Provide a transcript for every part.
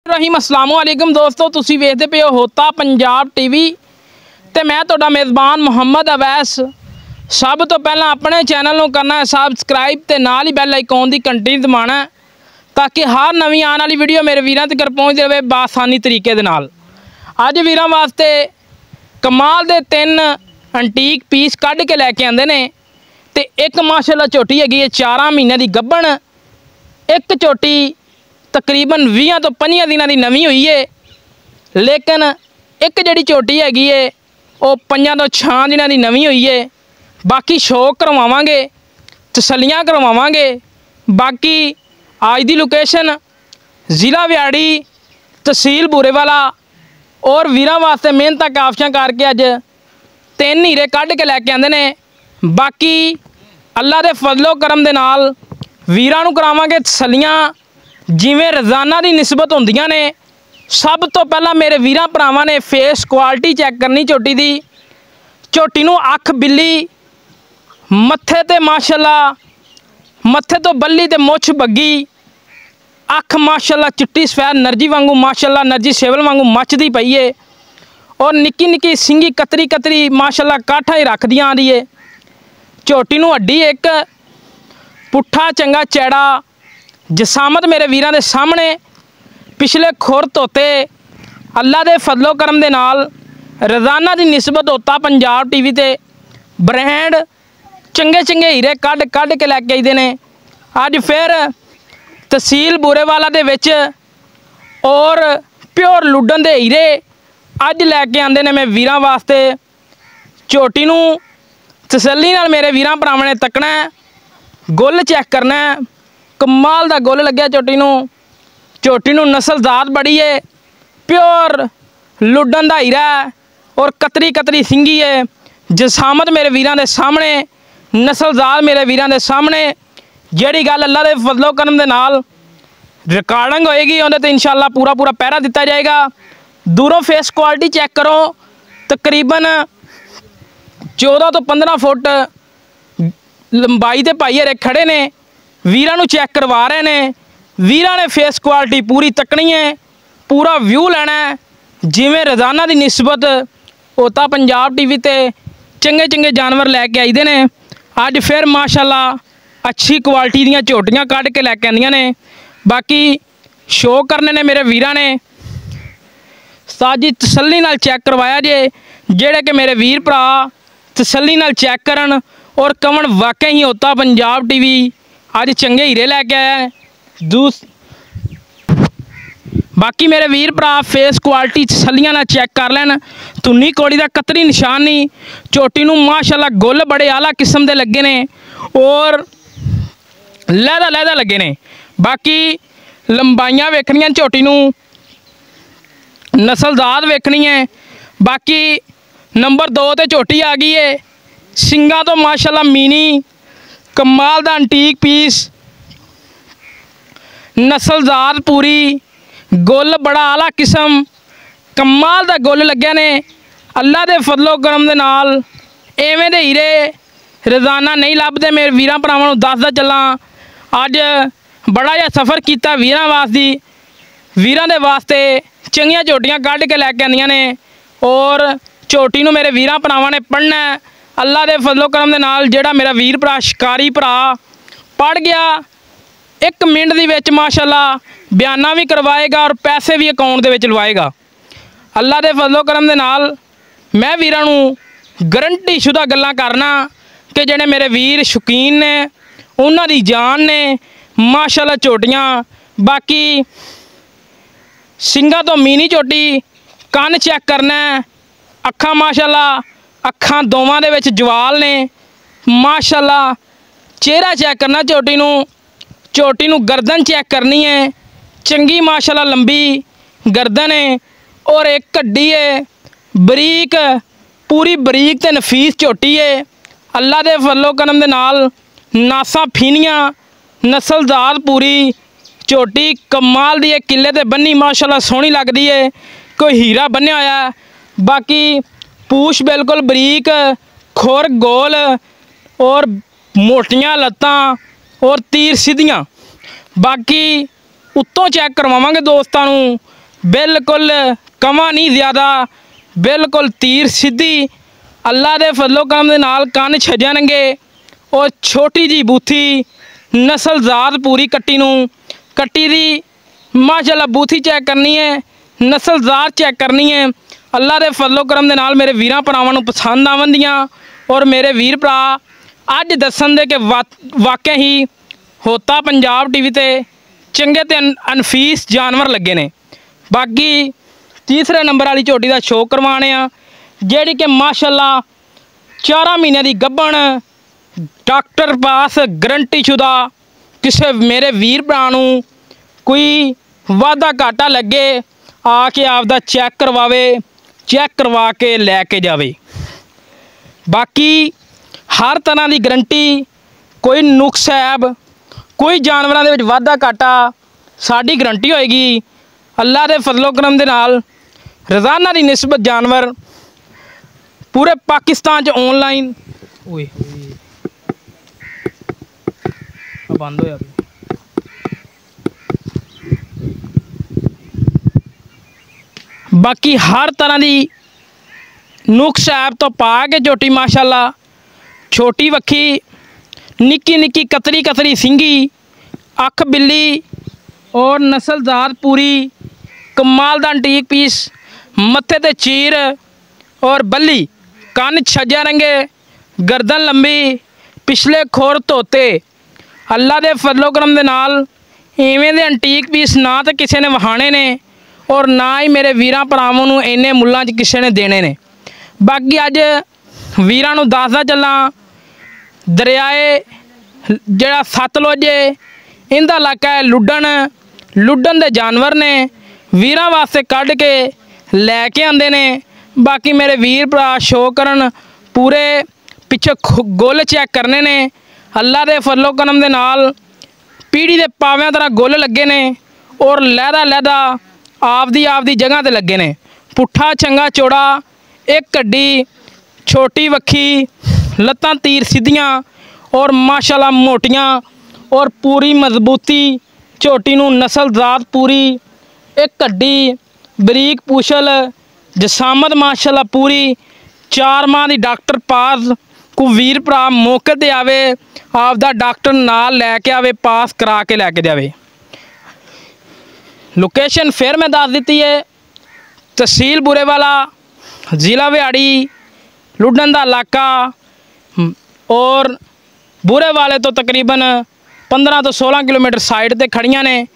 रहीम अस्सलाम वालेकुम दोस्तों, तुसी वेखदे पे हो होता पंजाब टीवी ते मैं तुहाडा मेज़बान मुहम्मद अवैस। सब तो पहला अपने चैनल नूं करना है सबसक्राइब ते नाल ही बैल आइकॉन दी घंटी दबाना है ताकि हर नवीं आने वाली वीडियो मेरे वीरां तक पहुँच जाए बआसानी तरीके दे नाल। अज वीरां वास्ते कमाल दे 3 एंटीक पीस कढ़ के लैके आंदे ने ते एक माशाअल्लाह झोटी हैगी 4 महीने की गब्बण, एक झोटी तकरीबन 20 तो 25 दिनों की नवी हुई है, लेकिन एक जी झोटी हैगी है वो 5 तो 6 दिनों की नवी हुई है। बाकी शौक करवावांगे, तसलियाँ करवावांगे। बाकी आज की लोकेशन ज़िला व्याड़ी, तहसील बूरेवाला और वीरां वास्ते मेहनत काफियां करके अज 3 हीरे कढ़ के लैके आंदे ने। बाकी अल्लाह के फजलो करम दे नाल वीरां नूं करावांगे तसलियाँ जिवें रोज़ाना की निस्बत होंदियां ने। सब तो पहला मेरे वीरां भरावां ने फेस क्वालिटी चैक करनी झोटी दी। झोटी नूं अख बिल्ली, मत्थे ते माशाअल्लाह मत्थे तो बल्ली ते मुछ बग्गी, अख माशाअल्लाह चिट्टी सफेद नरजी वांगू माशाअल्लाह नरजी सेवल वांगू मचदी पई है और निक्की निक्की सिंगी कतरी कतरी माशाअल्लाह काठा ही रखदी आ रही है। झोटी नूं हड्डी एक, पुट्ठा चंगा चैड़ा जसामत मेरे वीरां दे सामने, पिछले खुर धोते अल्लाह के फजलो करम दे नाल रोज़ाना की निस्बत होता पंजाब टीवी ते ब्रांड चंगे चंगे हीरे कढ़ के लैके आइदे ने। अज फिर तहसील बूरेवाला दे विच और प्योर लुडन दे हीरे अज लैके आंदे ने मैं वीरां वास्ते। झोटी नूं तसल्ली नाल मेरे वीरां भरावां ने तकना है, गुल चैक करना है। कमाल दा गुल लग्या झोटी नूं। झोटी नूं नस्लजात बड़ी है, प्योर लुडन दा हीरा है और कतरी कतरी सिंगी है। जसामत मेरे वीरां दे सामने, नस्लजात मेरे वीरां दे सामने। जिहड़ी गल अल्लाह दे फजलो करम दे नाल रिकॉर्डिंग होएगी उहदे ते इंशाअल्लाह पूरा पूरा पहरा दिता जाएगा। दूरों फेस क्वालिटी चैक करो, तकरीबन 14 तो 15 फुट लंबाई दे भाई हरे खड़े ने, वीरां नूं चैक करवा रहे ने। वीरां ने फेस क्वालिटी पूरी तकनी है, पूरा व्यू लेना है जिवें रोज़ाना की निस्बत होता पंजाब टीवी ते चंगे चंगे जानवर लैके आईदे ने। अज फिर माशाअल्लाह अच्छी क्वालिटी दीयां झोटियां कढ़ के लैके आंदियां ने। बाकी शो करने ने मेरे वीरां ने साजी तसल्ली नाल चैक करवाया जे, जेड़े कि मेरे वीर भरा तसल्ली नाल चैक करन और कवन वाकई ही होता पंजाब टीवी अज चंगे हीरे लैके आया है। बाकी मेरे वीर भरा फेस क्वालिटी तसल्लियां नाल चैक कर लैन। धुन्नी कौड़ी का कतरी निशान नहीं। झोटी नूं माशाअल्लाह गुल बड़े आला किस्म के लगे ने और लैदा लैदा लगे ने। बाकी लंबाइयां वेखनियां झोटी नूं, नस्लजात वेखनी है। बाकी नंबर 2 ते झोटी आ गई है, सिंगा तो माशाअल्लाह मीनी कमाल दा एंटीक पीस, नस्लजात पूरी, गुल बड़ा आला किस्म, कमाल दा गुल लग्या ने। अल्लाह के फजलो करम दे नाल एवें दे हीरे रोज़ाना नहीं लभदे। मेरे वीरां भरावां नूं दसदा चलां, अज बड़ा जिहा सफ़र किया वीरां वास्ते। वीरां दे वास्ते चंगियां झोटियां कढ़ के लैके आंदियां ने और झोटी नूं मेरे वीरां भरावां ने पढ़ना है। अल्लाह के फजलो करम दे नाल जिहड़ा मेरा वीर भरा शिकारी भरा पढ़ गया 1 मिनट दी विच माशाअल्लाह बयाना भी करवाएगा और पैसे भी अकाउंट दे विच लवाएगा। अल्लाह के फजलो करम दे नाल मैं वीरां नूं गारंटी शुदा गल्लां करना कि जिहड़े मेरे वीर शौकीन ने उन्हां दी जान ने माशाअल्लाह झोटियां। बाकी सिंगा तो मीनी झोटी, कन चैक करना है, अखां माशाअल्लाह अखां दोवां दे विच जवाल ने माशाअल्लाह। चेहरा चैक करना झोटी नूं गर्दन चैक करनी है, चंगी माशाअल्लाह लंबी गर्दन है और एक कड्डी है बरीक, पूरी बरीक ते नफीस झोटी है। अल्लाह के फजलो करम दे नाल नासा फीनियां, नस्लजात पूरी झोटी कमाल दी है। किले ते बन्नी माशाअल्लाह सोहनी लगदी है, कोई हीरा बन्निया होया। बाकी पूछ बिल्कुल बरीक, खुर गोल और मोटियां लत्तां और तीर सीधियां। बाकी उत्तों चैक करवावांगे दोस्तां नूं बिल्कुल कमा नहीं ज़्यादा, बिल्कुल तीर सीधी अल्लाह दे फजलो करम दे नाल कंन छजणगे। और छोटी जी बूथी नस्ल ज़ात पूरी कट्टी नूं, कट्टी दी माशाअल्लाह बूथी चेक करनी है, नस्ल ज़ात चेक करनी है। अल्लाह दे फजलो करम दे नाल मेरे वीरां भरावां नूं पसंद आवंदियां। और मेरे वीर भरा अज दसन दे कि वाकई ही होता पंजाब टीवी ते चंगे ते अनफीस जानवर लगे ने। बाकी तीसरे नंबर वाली झोटी का शो करवाने आ, जिहड़ी कि माशाअल्लाह 4 महीने की गब्बण, डॉक्टर पास गारंटी शुदा। किसी मेरे वीर भरा नूं कोई वाधा घाटा लगे आके आपदा चैक करवावे, चैक करवा के लैके जावे। बाकी हर तरह की गारंटी, कोई नुक्स ऐब, कोई जानवरों के वाधा घाटा साड़ी गारंटी होएगी। अल्लाह के फजलो करम दे नाल रोज़ाना की निस्बत जानवर पूरे पाकिस्तान च ऑनलाइन बंद होया। बाकी हर तरह की नुक्स ऐप तो पा के झोटी माशाअल्लाह छोटी वक्खी, निक्की निक्की कतरी कतरी सिंगी, अख बिल्ली और नस्ल ज़ात पूरी, कमाल दा अंटीक पीस, मत्थे ते चीर और बल्ली, कन्न छज्जा रंगे, गर्दन लंबी, पिछले खोर धोते। अल्लाह दे फजलो करम दे नाल इवें दे अंटीक पीस ना तो किसी ने वहाने ने और ना ही मेरे वीरां भरावां नूं इन्ने मुल्लां च किसी ने देने ने। बाकी अज वीरां नूं दसदा चलां, दरियाए जिहड़ा सतलुज है इंदा इलाका है लुड्डन, लुड्डन दे जानवर ने वीरां वास्ते कढ़ के लैके आंदे ने। बाकी मेरे वीर भरा शो करन, पूरे पिछे गुल चेक करने ने। अल्लाह दे फजलो करम दे नाल पीढ़ी दे पाव्यां तरह गुल लगे ने और लहदा लहदा आपदी जगह ते लगे ने। पुट्ठा चंगा चौड़ा, एक कड्डी, छोटी वक्खी, लत्तां तीर सीधियां और माशाअल्लाह मोटियां और पूरी मजबूती। झोटी नूं नस्ल ज़ात पूरी, एक कड्डी, बरीक पूछल, जसामत माशाअल्लाह पूरी। 4 माह की डॉक्टर पास को वीर भरा मौके ते आवे, आपदा डॉक्टर नाल लैके आवे, पास करा के लैके जावे। लोकेशन फिर मैं दस दी है, तहसील बुरेवाला, ज़िला बिहाड़ी, लुड्डन का इलाका और बुरेवाले तो तकरीबन 15 तो 16 किलोमीटर साइड ते खड़ियां ने।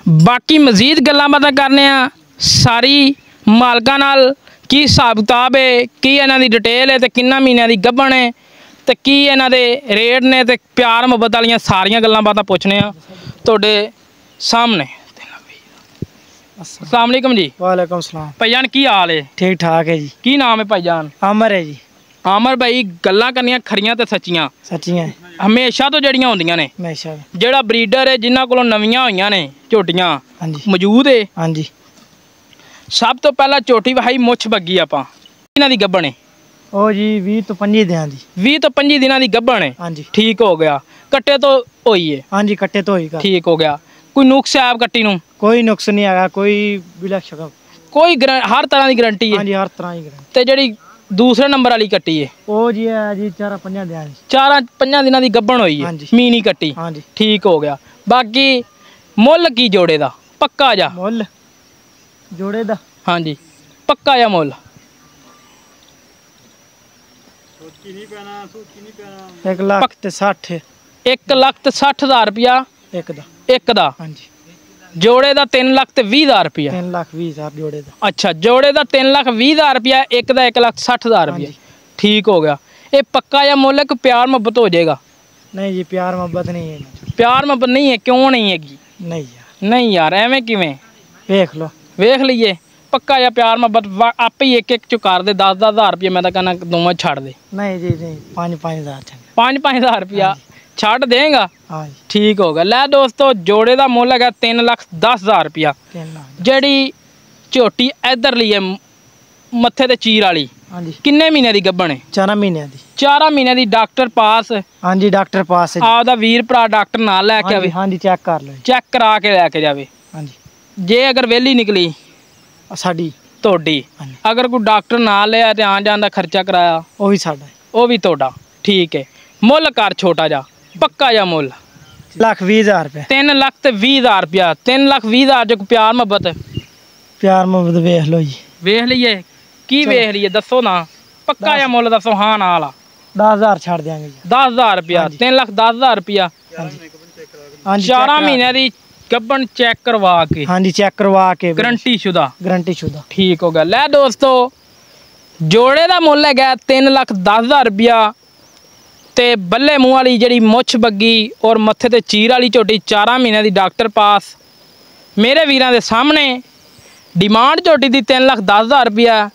बाकी मजीद गल्लां बातां करने आ सारी मालकां नाल, की हिसाब किताब है, की इन्हां दी डिटेल है, तो किन्ना महीनों की गब्बण है, तो की इन्हां दे रेट ने, तो प्यार मुहब्बत वालियां सारियां गल्लां बातां पुछने आ तुहाडे सामने। अस्सलाम वालेकुम जी। वालेकुम सलाम। भाईजान की हाल है? ठीक ठाक है जी। की नाम है भाईजान? आमर है जी। आमर भाई, गल्लां करनियां खरियां ते सच्चियां सच्चियां हमेशा तो जड़ियां होंदियां ने। हमेशा जेड़ा ब्रीडर है जिन्हां कोलों नवीआं होईयां ने झोटियां हाँ जी मौजूद है। हाँ जी। सब तो पहला झोटी वहाई मुछ बग्गी आपां इन्हां दी गब्बण है ओ जी 20 तो 25 दिनां दी। 20 तो 25 दिनां दी गब्बण है। हाँ जी ठीक हो गया। कट्टे तो होई है? हाँ जी कट्टे तो होई का। ठीक हो गया। कोई नुक्स है आप कट्टी नूं? कोई नुक्स नहीं आया, कोई बिला शक, कोई हर तरह की गारंटी है? हाँ जी हर तरह की गारंटी। ते जेड़ी दूसरे नंबर वाली कट्टी है ओ जी है जी 4-5 दिनां दी। 4-5 दिनां दी गब्बण होई है। हाँ जी। मीनी कट्टी। हाँ जी ठीक हो गया। बाकी मुੱਲ की जोड़े दा पक्का जा? मुੱਲ जोड़े दा हाँ जी पक्का जा मुੱਲ? 1,60,000। 1,60,000 रुपया एक दा। एक दा? हाँ जी। जोड़े दा 3,20,000 रुपया? 3,20,000 जोड़े दा। अच्छा जोड़े दा 3,20,000 रुपया, एक दा 1,60,000 रुपया। ठीक हो गया। ये पक्का या मुੱਲ है कि प्यार मोहब्बत हो जाएगा? नहीं जी प्यार मोहब्बत नहीं है। प्यार मोहब्बत नहीं है? क्यों नहीं हैगी? नहीं यार। नहीं यार एवें किवें? देख लो वेख लीए पक्का या प्यार मोहब्बत आप ही एक एक चुकार दे 10,000 रुपये। मैं तो कहना दोवें छड़ दे। नहीं जी नहीं 5,000 5,000 रुपया छड़ देगा? हाँ जी ठीक हो गया। लै दोस्तों जोड़े का मुੱਲ है 3,10,000 रुपया। 3 लाख। जड़ी झोटी इधर ली है मत्थे ते चीर वाली हाँ जी किन्ने महीने की गब्बण है? 4 महीने दी। 4 महीने की डॉक्टर पास? हाँ जी डॉक्टर पास है। आपदा वीर भरा डॉक्टर नाल लैके आवे, हाँ जी चेक कर लो। चेक करा के लैके जावे। हाँ जी ਜੇ ਅਗਰ ਵਿਹਲੀ ਨਿਕਲੀ ਸਾਡੀ ਤੁਹਾਡੀ, ਹਾਂਜੀ। ਅਗਰ ਕੋਈ ਡਾਕਟਰ ਨਾਲ ਲਿਆ ਤੇ ਆਉਣ ਜਾਣ ਦਾ ਖਰਚਾ ਕਰਾਇਆ ਉਹ ਵੀ ਸਾਡਾ ਉਹ ਵੀ ਤੁਹਾਡਾ, ਠੀਕ ਹੈ। ਮੁੱਲ ਕਰ ਛੋਟਾ ਜਿਹਾ, ਪੱਕਾ ਜਿਹਾ ਮੁੱਲ 1,20,000 ਰੁਪਏ। 3,20,000 ਰੁਪਇਆ। 3,20,000 ਚ ਕੋਈ ਪਿਆਰ ਮੁਹੱਬਤ ਪਿਆਰ ਮੁਹੱਬਤ ਵੇਖ ਲਓ ਜੀ। ਵੇਖ ਲਈਏ ਕੀ ਵੇਖ ਲਈਏ, ਦੱਸੋ ਨਾ, ਪੱਕਾ ਜਿਹਾ ਮੁੱਲ ਦੱਸੋ, ਹਾਂ ਨਾ ਵਾਲਾ 10,000 ਛੱਡ ਦਿਆਂਗੇ ਜੀ। 10,000 ਰੁਪਇਆ। ਹਾਂਜੀ। 3,10,000 ਰੁਪਇਆ। ਹਾਂਜੀ 4 ਮਹੀਨਿਆਂ ਦੀ ਗੱਭਣ ਚੈੱਕ ਕਰਵਾ ਕੇ, ਹਾਂਜੀ ਚੈੱਕ ਕਰਵਾ ਕੇ ਗਰੰਟੀ ਸ਼ੁਦਾ। ਗਰੰਟੀ ਸ਼ੁਦਾ। ਠੀਕ ਹੋ ਗਿਆ। ਲੈ ਦੋਸਤੋ, ਜੋੜੇ ਦਾ ਮੁੱਲ ਹੈਗਾ 3,10,000 ਰੁਪਇਆ ਤੇ ਬੱਲੇ ਮੂੰਹ ਵਾਲੀ ਜਿਹੜੀ ਮੁੱਛ ਬੱਗੀ ਔਰ ਮੱਥੇ ਤੇ ਚੀਰ ਵਾਲੀ ਝੋਟੀ 4 ਮਹੀਨਿਆਂ ਦੀ ਡਾਕਟਰ ਪਾਸ ਮੇਰੇ ਵੀਰਾਂ ਦੇ ਸਾਹਮਣੇ। ਡਿਮਾਂਡ ਝੋਟੀ ਦੀ 3,10,000 ਰੁਪਇਆ।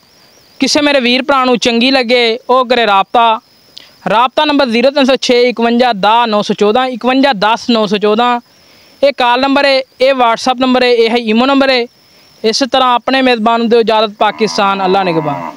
ਕਿਸੇ ਮੇਰੇ ਵੀਰ ਭਰਾ ਨੂੰ ਚੰਗੀ ਲੱਗੇ ਉਹ ਕਰੇ ਰਾਬਤਾ ਨੰਬਰ 0306 51 10 914 51 10 914। ਇਹ ਕਾਲ ਨੰਬਰ ਹੈ, ਇਹ WhatsApp ਨੰਬਰ ਹੈ, ਇਹ ਹੈ ਈਮੋ ਨੰਬਰ ਹੈ। ਇਸ ਤਰ੍ਹਾਂ ਆਪਣੇ ਮੇਜ਼ਬਾਨ ਨੂੰ ਦਿਓ ਇਜਾਜ਼ਤ। ਪਾਕਿਸਤਾਨ, ਅੱਲਾ ਨਿਗਹਬਾਨ।